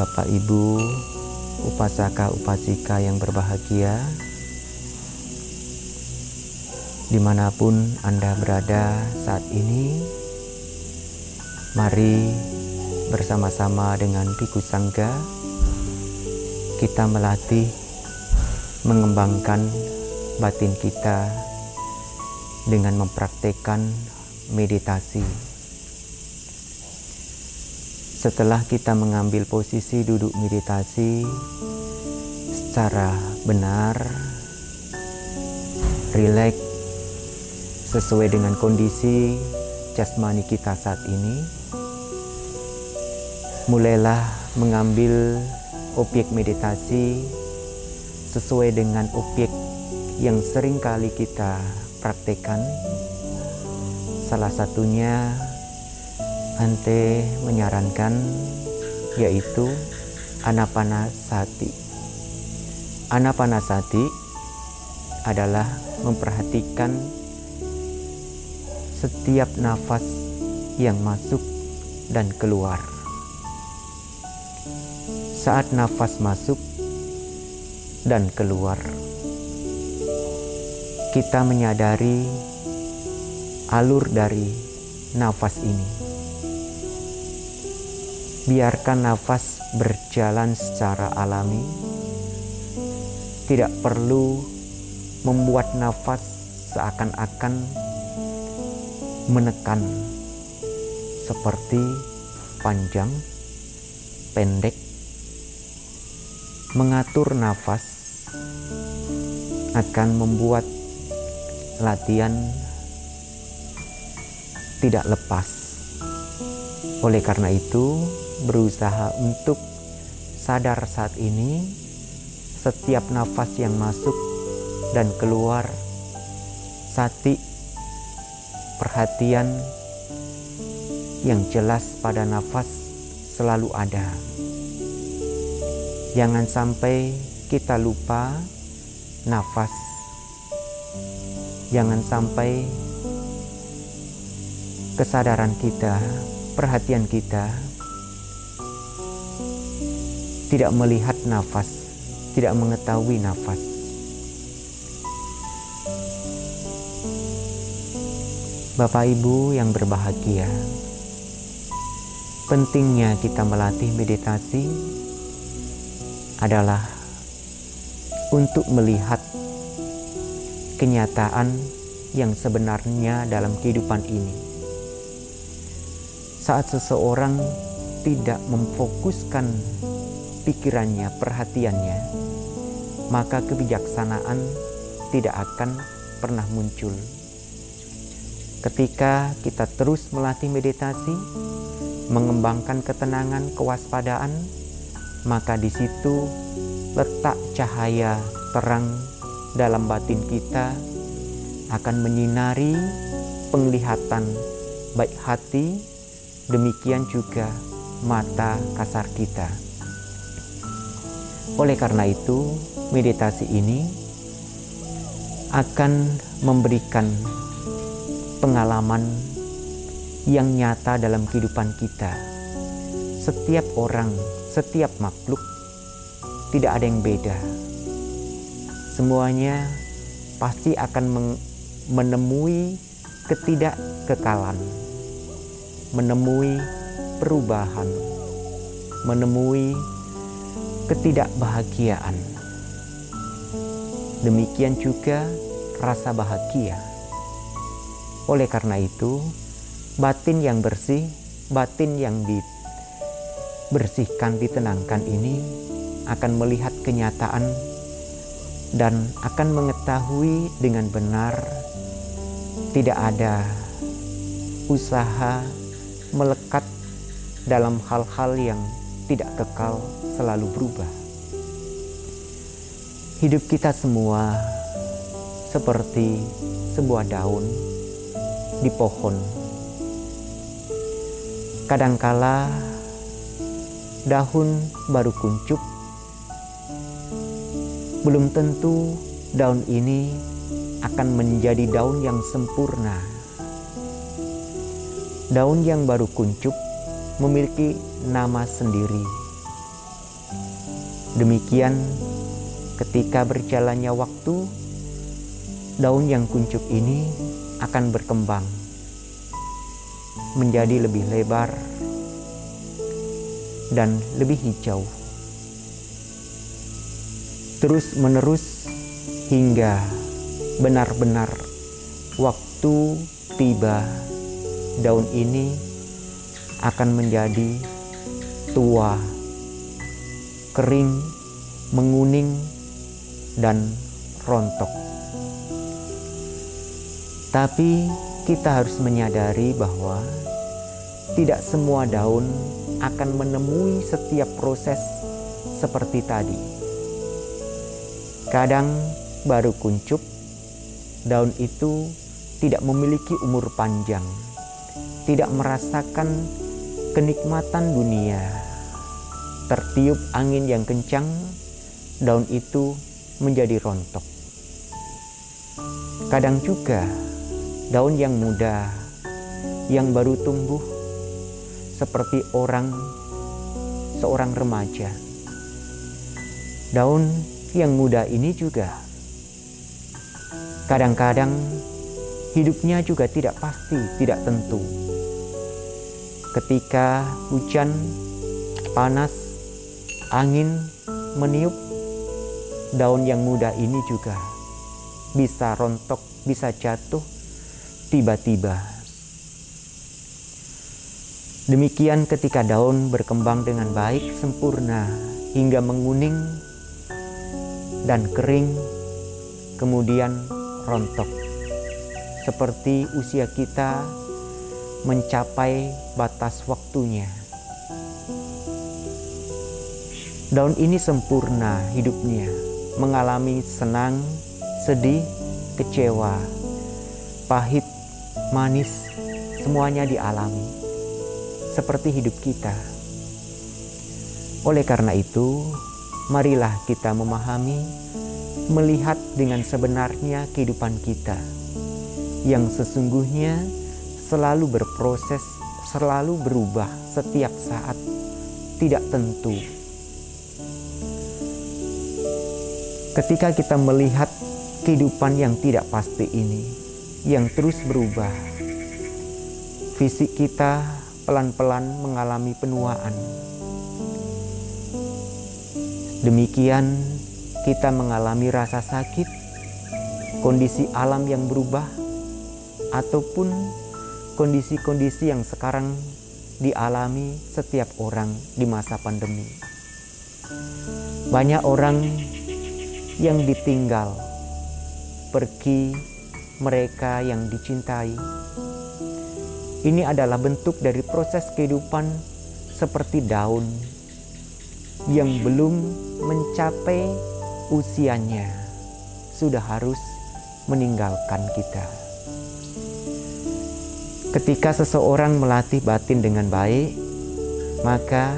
Bapak Ibu, upasaka upasika yang berbahagia, dimanapun Anda berada saat ini, mari bersama-sama dengan Bhikkhu Sangga kita melatih mengembangkan batin kita dengan mempraktekkan meditasi. Setelah kita mengambil posisi duduk meditasi secara benar, rileks sesuai dengan kondisi jasmani kita saat ini, mulailah mengambil objek meditasi sesuai dengan objek yang sering kali kita praktekkan. Salah satunya Ante menyarankan yaitu Anapanasati. Anapanasati adalah memperhatikan setiap nafas yang masuk dan keluar. Saat nafas masuk dan keluar, kita menyadari alur dari nafas ini. Biarkan nafas berjalan secara alami. Tidak perlu membuat nafas seakan-akan menekan, seperti panjang, pendek. Mengatur nafas akan membuat latihan tidak lepas. Oleh karena itu, berusaha untuk sadar saat ini, setiap nafas yang masuk dan keluar, sati, perhatian yang jelas pada nafas selalu ada. Jangan sampai kita lupa nafas. Jangan sampai kesadaran kita, perhatian kita tidak melihat nafas, tidak mengetahui nafas. Bapak Ibu yang berbahagia, pentingnya kita melatih meditasi adalah untuk melihat kenyataan yang sebenarnya dalam kehidupan ini. Saat seseorang tidak memfokuskan pikirannya, perhatiannya, maka kebijaksanaan tidak akan pernah muncul. Ketika kita terus melatih meditasi, mengembangkan ketenangan, kewaspadaan, maka di situ letak cahaya terang dalam batin kita akan menyinari penglihatan baik hati, demikian juga mata kasar kita. Oleh karena itu, meditasi ini akan memberikan pengalaman yang nyata dalam kehidupan kita. Setiap orang, setiap makhluk, tidak ada yang beda. Semuanya pasti akan menemui ketidakkekalan, menemui perubahan, menemui ketidakbahagiaan. Demikian juga rasa bahagia. Oleh karena itu, batin yang bersih, batin yang dibersihkan, ditenangkan ini akan melihat kenyataan dan akan mengetahui dengan benar tidak ada usaha melekat dalam hal-hal yang tidak kekal, selalu berubah. Hidup kita semua seperti sebuah daun di pohon. Kadangkala daun baru kuncup, belum tentu daun ini akan menjadi daun yang sempurna. Daun yang baru kuncup memiliki nama sendiri. Demikian ketika berjalannya waktu, daun yang kuncup ini akan berkembang menjadi lebih lebar dan lebih hijau, terus menerus hingga benar-benar waktu tiba, daun ini akan menjadi tua, kering, menguning, dan rontok. Tapi kita harus menyadari bahwa tidak semua daun akan menemui setiap proses seperti tadi. Kadang baru kuncup, daun itu tidak memiliki umur panjang, tidak merasakan kenikmatan dunia. Tertiup angin yang kencang, daun itu menjadi rontok. Kadang juga daun yang muda, yang baru tumbuh, seperti seorang remaja. Daun yang muda ini juga kadang-kadang hidupnya juga tidak pasti, tidak tentu. Ketika hujan, panas, angin meniup, daun yang muda ini juga bisa rontok, bisa jatuh tiba-tiba. Demikian ketika daun berkembang dengan baik, sempurna, hingga menguning dan kering, kemudian rontok. Seperti usia kita mencapai batas waktunya. Daun ini sempurna hidupnya, mengalami senang, sedih, kecewa, pahit, manis, semuanya dialami. Seperti hidup kita. Oleh karena itu, marilah kita memahami, melihat dengan sebenarnya kehidupan kita, yang sesungguhnya selalu berproses, selalu berubah setiap saat, tidak tentu. Ketika kita melihat kehidupan yang tidak pasti ini, yang terus berubah, fisik kita pelan-pelan mengalami penuaan. Demikian kita mengalami rasa sakit, kondisi alam yang berubah, ataupun kondisi-kondisi yang sekarang dialami setiap orang di masa pandemi. Banyak orang yang ditinggal, pergi mereka yang dicintai. Ini adalah bentuk dari proses kehidupan seperti daun yang belum mencapai usianya, sudah harus meninggalkan kita. Ketika seseorang melatih batin dengan baik, maka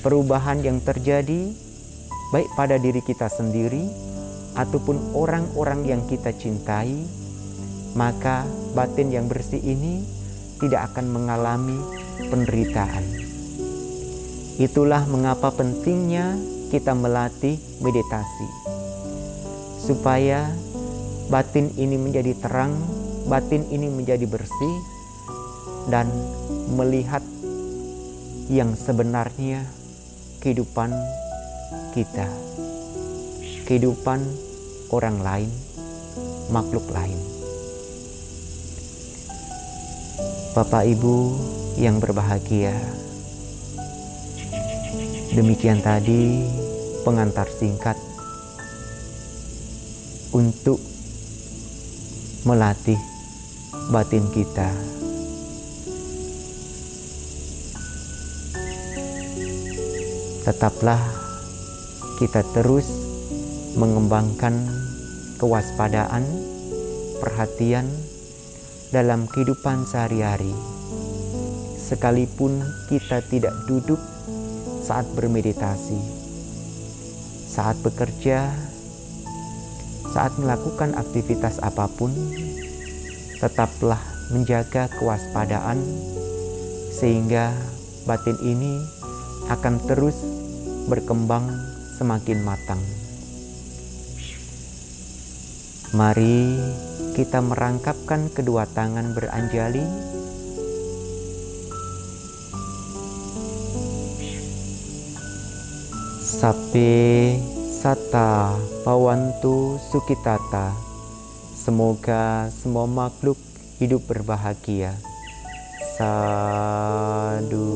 perubahan yang terjadi baik pada diri kita sendiri ataupun orang-orang yang kita cintai, maka batin yang bersih ini tidak akan mengalami penderitaan. Itulah mengapa pentingnya kita melatih meditasi, supaya batin ini menjadi terang, batin ini menjadi bersih, dan melihat yang sebenarnya kehidupan kita, kehidupan orang lain, makhluk lain. Bapak Ibu yang berbahagia, demikian tadi pengantar singkat untuk melatih batin kita. Tetaplah kita terus mengembangkan kewaspadaan, perhatian dalam kehidupan sehari-hari. Sekalipun kita tidak duduk saat bermeditasi, saat bekerja, saat melakukan aktivitas apapun, tetaplah menjaga kewaspadaan sehingga batin ini akan terus berkembang semakin matang. Mari kita merangkapkan kedua tangan beranjali. Sape Sata Pawantu Sukitata. Semoga semua makhluk hidup berbahagia. Sadu.